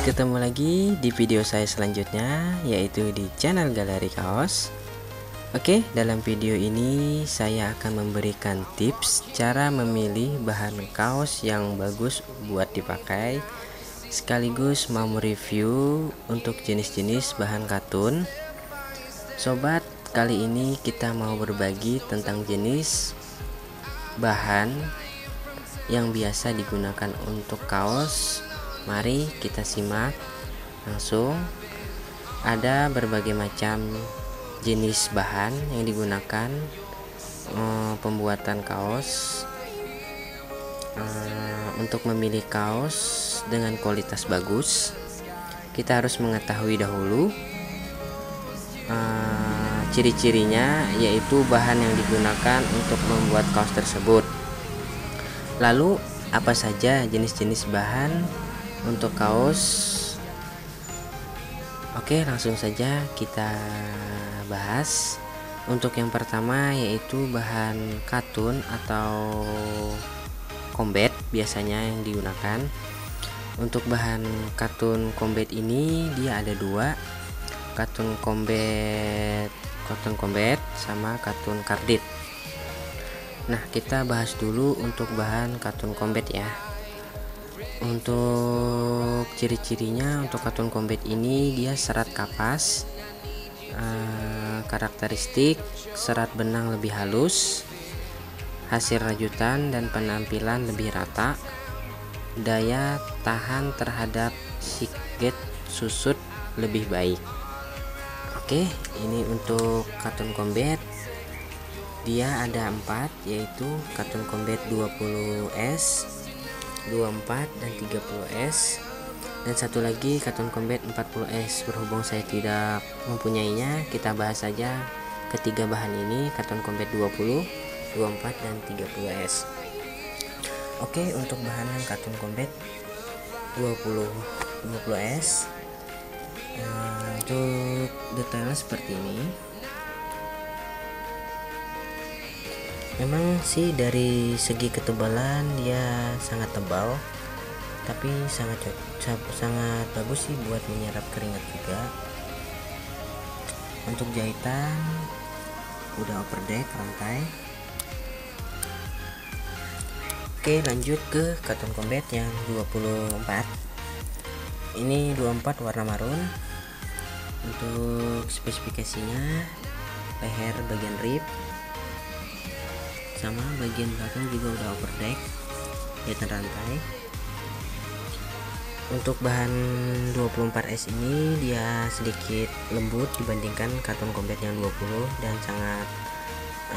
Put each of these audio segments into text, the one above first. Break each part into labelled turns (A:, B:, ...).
A: ketemu lagi di video saya selanjutnya, yaitu di channel Galeri Kaos. Oke, dalam video ini saya akan memberikan tips cara memilih bahan kaos yang bagus buat dipakai, sekaligus mau mereview untuk jenis-jenis bahan katun. Sobat, kali ini kita mau berbagi tentang jenis bahan yang biasa digunakan untuk kaos. Mari kita simak langsung. Ada berbagai macam jenis bahan yang digunakan pembuatan kaos. Untuk memilih kaos dengan kualitas bagus, kita harus mengetahui dahulu ciri-cirinya, yaitu bahan yang digunakan untuk membuat kaos tersebut. Lalu apa saja jenis-jenis bahan untuk kaos? Oke, langsung saja kita bahas. Untuk yang pertama yaitu bahan katun atau combat biasanya yang digunakan. Untuk bahan katun combat ini dia ada dua, katun combat sama katun kardit. Nah, kita bahas dulu untuk bahan katun combat ya. Untuk ciri-cirinya, untuk katun combat ini dia serat kapas, karakteristik serat benang lebih halus, hasil rajutan dan penampilan lebih rata, daya tahan terhadap siket susut lebih baik. Oke, ini untuk katun combat. Dia ada 4, yaitu katun combat 20S, 24 dan 30S, dan satu lagi katun combat 40S. Berhubung saya tidak mempunyainya, kita bahas saja ketiga bahan ini, katun combat 20, 24 dan 30S. Oke, untuk bahan katun combat 20S, untuk detailnya seperti ini. Memang sih dari segi ketebalan dia sangat tebal, tapi sangat bagus sih buat menyerap keringat juga. Untuk jahitan udah overdeck rantai. Oke, lanjut ke katun combat yang 24. Ini 24 warna marun. Untuk spesifikasinya, leher bagian rib sama bagian belakang juga udah overdeck, jahitan rantai. Untuk bahan 24S ini dia sedikit lembut dibandingkan katun combat yang 20 dan sangat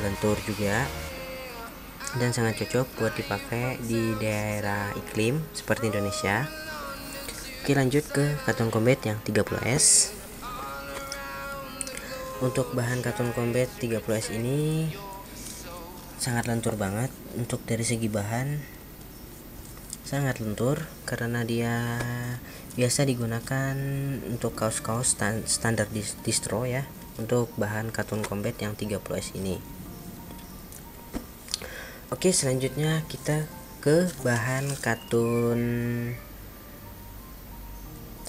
A: lentur juga, dan sangat cocok buat dipakai di daerah iklim seperti Indonesia. Oke, lanjut ke katun combat yang 30S. Untuk bahan katun combat 30S ini sangat lentur banget. Untuk dari segi bahan sangat lentur karena dia biasa digunakan untuk kaos-kaos standar distro ya, untuk bahan katun combat yang 30S ini. Oke, selanjutnya kita ke bahan katun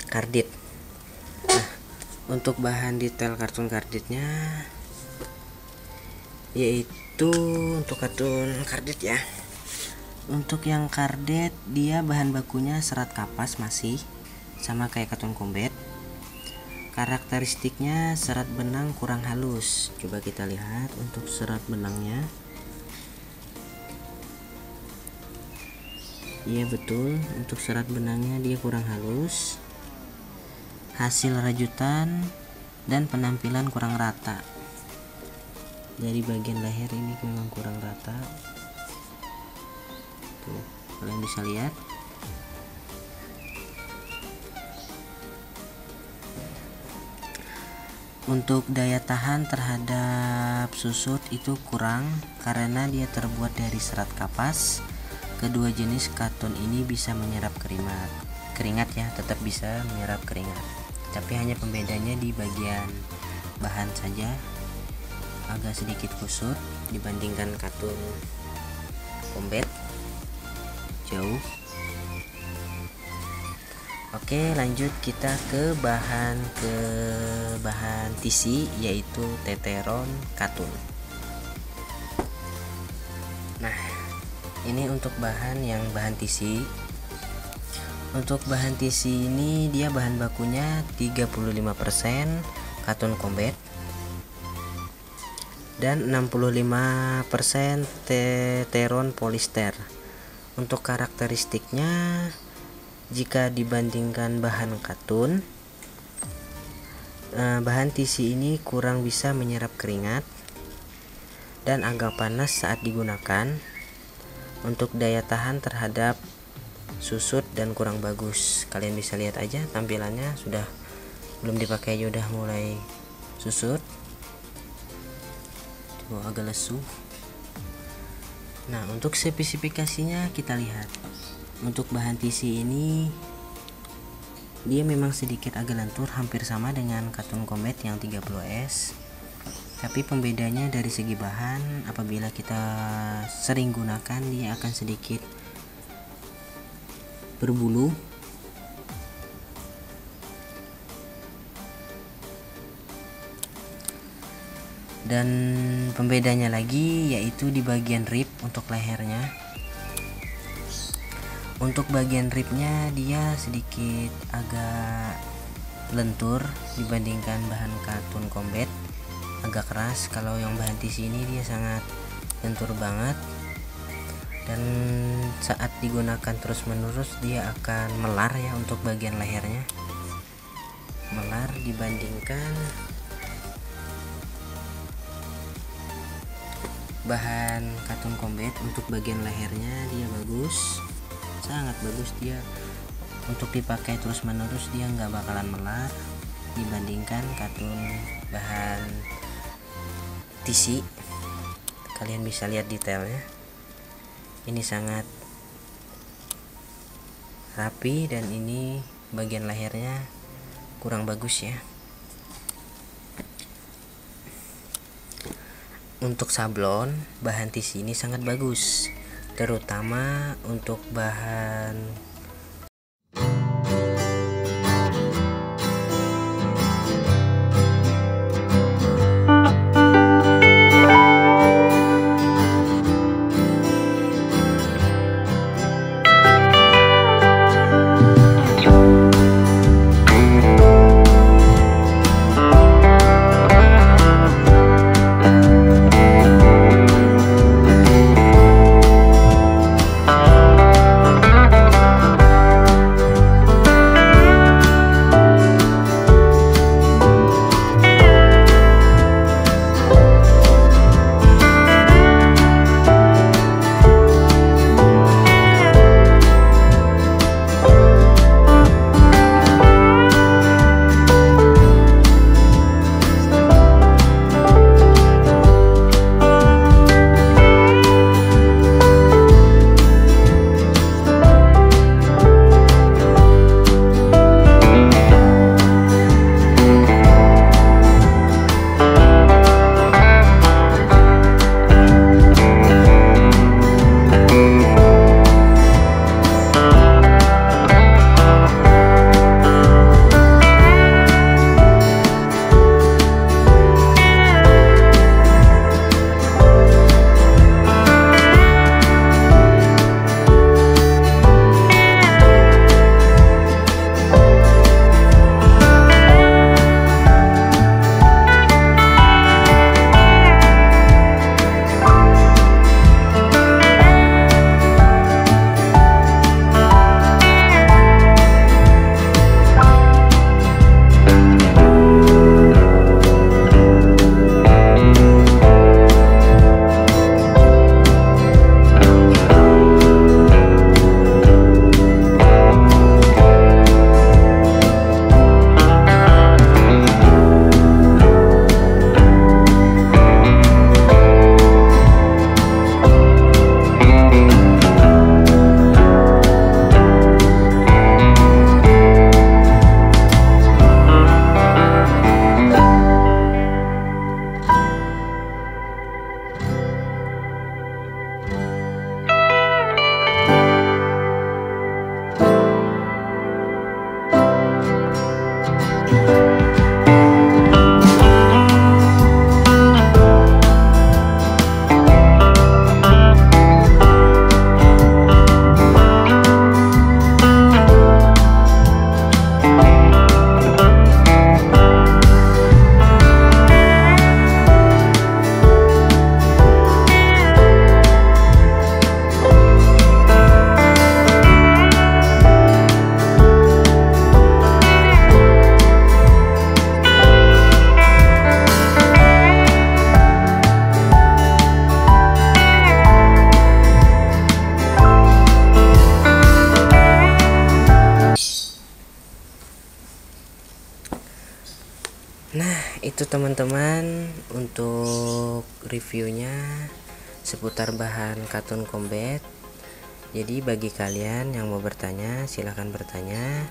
A: kardit. Nah, untuk bahan detail katun karditnya yaitu untuk katun kardit ya. Untuk yang kardit dia bahan bakunya serat kapas, masih sama kayak katun combat. Karakteristiknya serat benang kurang halus. Coba kita lihat untuk serat benangnya. Iya betul, untuk serat benangnya dia kurang halus. Hasil rajutan dan penampilan kurang rata. Dari bagian leher ini memang kurang rata. Tuh, kalian bisa lihat. Untuk daya tahan terhadap susut itu kurang karena dia terbuat dari serat kapas. Kedua jenis katun ini bisa menyerap keringat ya, tetap bisa menyerap keringat. Tapi hanya pembedanya di bagian bahan saja, agak sedikit kusut dibandingkan katun combat, jauh. Oke, lanjut kita ke bahan TC, yaitu teteron katun. Nah, ini untuk bahan TC. Untuk bahan TC ini dia bahan bakunya 35% katun combat dan 65% teteron polister. Untuk karakteristiknya, jika dibandingkan bahan katun, bahan TC ini kurang bisa menyerap keringat dan agak panas saat digunakan. Untuk daya tahan terhadap susut dan kurang bagus. Kalian bisa lihat aja tampilannya, sudah belum dipakai aja udah mulai susut. Tuh, agak lesu. Nah, untuk spesifikasinya kita lihat. Untuk bahan TC ini dia memang sedikit agak lentur, hampir sama dengan katun combat yang 30S. Tapi pembedanya dari segi bahan, apabila kita sering gunakan dia akan sedikit berbulu. Dan pembedanya lagi yaitu di bagian rib untuk lehernya. Untuk bagian ribnya dia sedikit agak lentur dibandingkan bahan katun combat, agak keras. Kalau yang bahan TC ini dia sangat lentur banget, dan saat digunakan terus menerus dia akan melar ya. Untuk bagian lehernya melar dibandingkan bahan katun combat. Untuk bagian lehernya dia bagus, sangat bagus. Dia untuk dipakai terus menerus dia nggak bakalan melar dibandingkan katun bahan TC. Kalian bisa lihat detailnya, ini sangat rapi, dan ini bagian lehernya kurang bagus ya. Untuk sablon bahan TC ini sangat bagus, terutama untuk bahan teman-teman, untuk reviewnya seputar bahan katun combat. Jadi bagi kalian yang mau bertanya, silahkan bertanya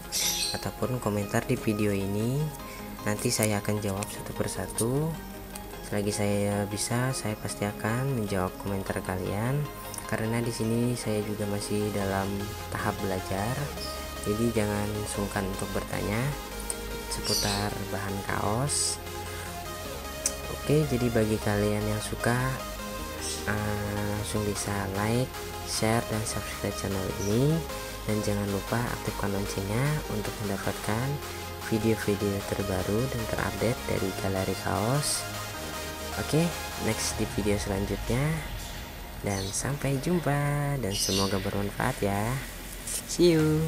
A: ataupun komentar di video ini. Nanti saya akan jawab satu persatu. Selagi saya bisa, saya pasti akan menjawab komentar kalian. Karena di sini saya juga masih dalam tahap belajar. Jadi jangan sungkan untuk bertanya seputar bahan kaos. Oke, jadi bagi kalian yang suka langsung bisa like, share, dan subscribe channel ini, dan jangan lupa aktifkan loncengnya untuk mendapatkan video-video terbaru dan terupdate dari galeri kaos. Oke, next di video selanjutnya, dan sampai jumpa dan semoga bermanfaat ya. See you.